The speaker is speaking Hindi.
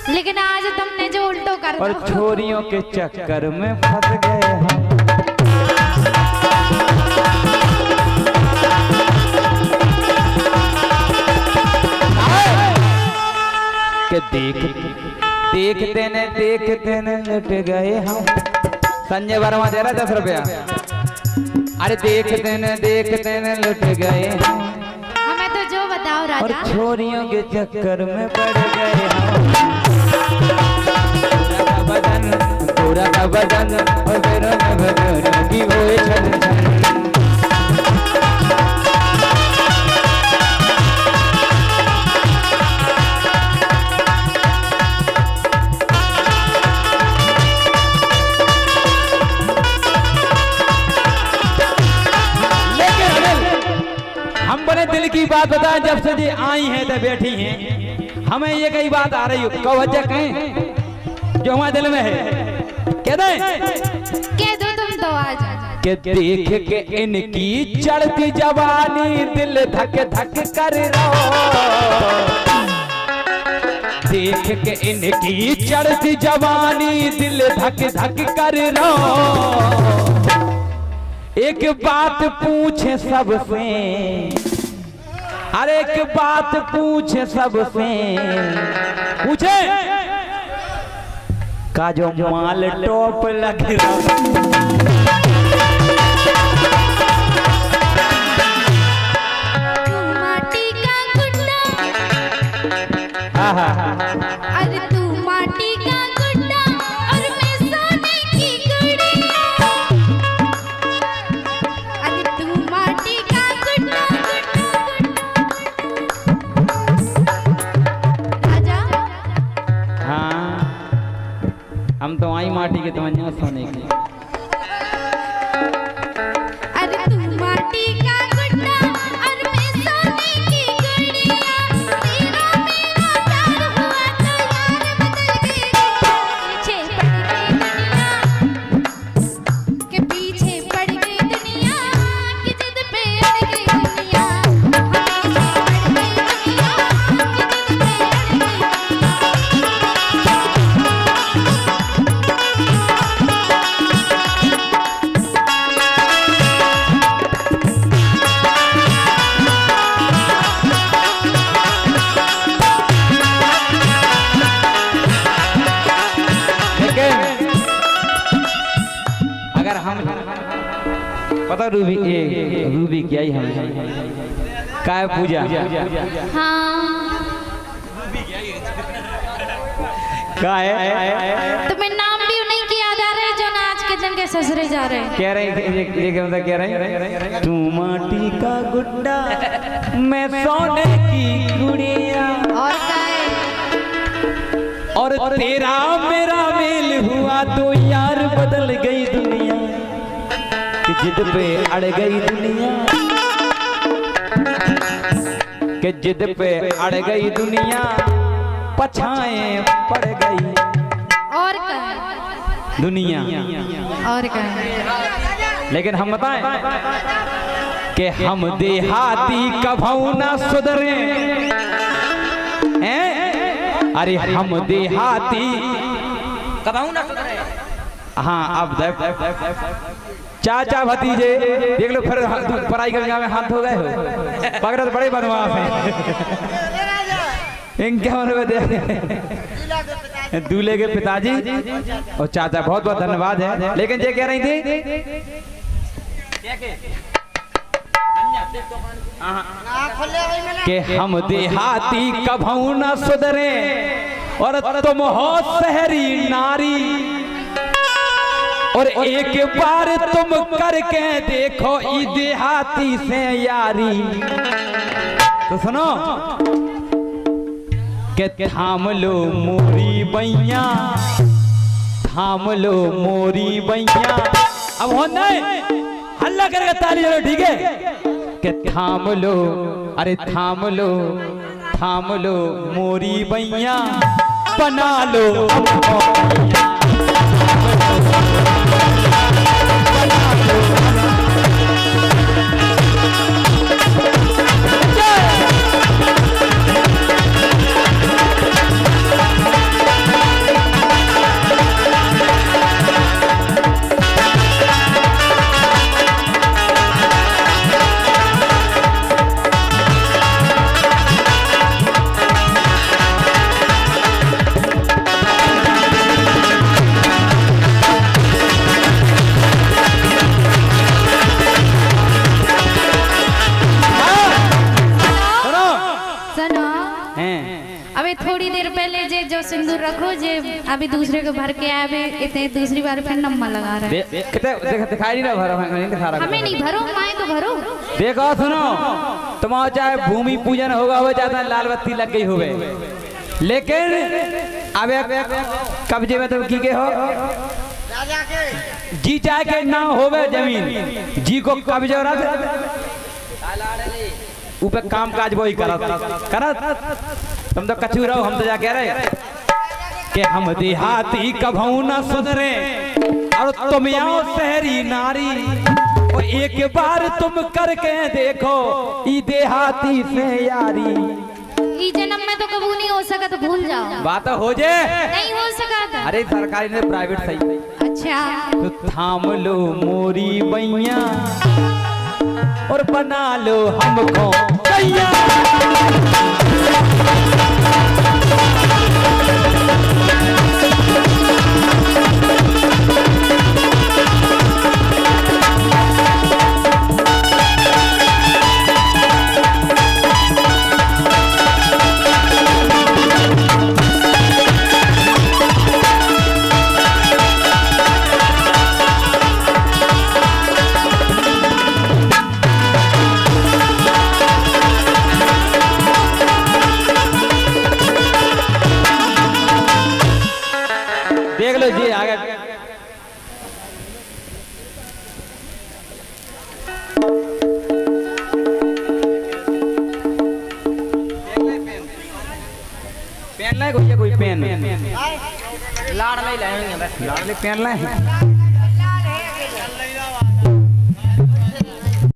लेकिन आज तुमने जो उल्टो कर और छोरियों के चक्कर में फंस गए हम। के देखते न लुट गए हम। संजय वर्मा दे रहा 10 रुपया। अरे देखते न लुट गए हम। हमें तो जो बताओ राजा। और छोरियों के चक्कर में पड़ गए हम। पूरा का बदन और पैरों में बदन की वो छन छन। हम बने दिल की बात बताएं, जब से जी आई हैं तो बैठी हैं, हमें ये कई बात आ रही हो कब वजह कहें जो हमारे दिल में है। कह दो तुम तो आज के देख के इनकी चढ़ती जवानी दिल धक धक कर रहा। देख के इनकी चढ़ती जवानी दिल धक धक कर रहा। एक बात पूछे सबसे, हर एक बात पूछे सबसे, पूछे का जो माल टॉप लग रहा। माटी का गुड्डा, अरे तू माटी का गुड्डा और मैं सोने की गुड़िया। अरे तू माटी का गुड्डा राजा। हाँ हम तो आई माटी के तमन्ना सोने की। अरे तू माटी का गुड्डा और मैं सोने की गुड़िया। तेरा मेरा प्यार हुआ तो यार बदल गई। पीछे पड़ गई दुनिया के जिद पे अड़ गई दुनिया। पीछे पड़ गई दुनिया के जिद पे अड़ अगर हम पता रूबी क्या ही हम काय पूजा। हाँ काय तुम्हें नाम भी नहीं किया जा रहा है जो ना आज के दिन के ससुरे जा रहे हैं। कह रहे कह रहे तू माटी का गुड्डा मैं सोने की गुड़िया। और काय और तेरा मेरा मेल हुआ तो यार बदल गई दुनिया कि जिद पे अड़ गई दुनिया। कि जिद पे अड़ गई दुनिया पछाएं पड़ गई और काय दुनिया। और काय लेकिन हम बताएं कि हम देहाती कभू ना सुधरे हैं। अरे हम देहाती कभू ना सुधरे। हाँ अब चाचा भतीजे देख लो फिर पढ़ाई करने में हाथ हो गए हो। पकड़े तो बड़े बदमाश हैं। इनके मन में दूल्हे के पिताजी और चाचा बहुत बहुत धन्यवाद है। लेकिन ये कह रही थी कि हम देहाती कभू न सुधरे और तुम हो शहरी नारी। और एक बार तुम करके देखो ई देहाती से यारी। तो सुनो के थाम लो मोरी बैया, थाम लो मोरी बैया। अब हो नहीं हल्ला करके ताली चलो ठीक है। के थाम लो, अरे थाम लो, थाम लो मोरी बैया, बना लो सिंदूर पहले जे जो सिंदूर रखो जे अभी दूसरे को भर के आवे इतने दूसरी बार फिर नम्मा लगा रहा है। दिखाई नहीं रहा भरो, नहीं दिखा रहा। हमें नहीं भरो, माए को भरो। देखो सुनो, तुम्हारा चाहे भूमि पूजन होगा हो जाता लाल बत्ती लग गई होवे, लेकिन अब कब्जे में तुम की के हो जी चाहे के ना होवे जमीन जी को कब्जे हो ऊपर काम काज वही करत तुम तो कछू रहो, हम तो जा कह रहे कि हम देहाती कभू न सुधरे और तुम आओ शहरी नारी, और एक बार तुम करके देखो ई देहाती से यारी। ई जन्म में तो कबू नहीं हो सका तो भूल जाओ। बात हो जे नहीं हो सका था। अरे सरकारी ने प्राइवेट सही। अच्छा तो थाम लो मोरी बैया और बना लो हमको कैया। देख लो जी आगे पेन लाए कोई पेन लाड़ ले लाएंगे, लाड़ ले पेन लाए।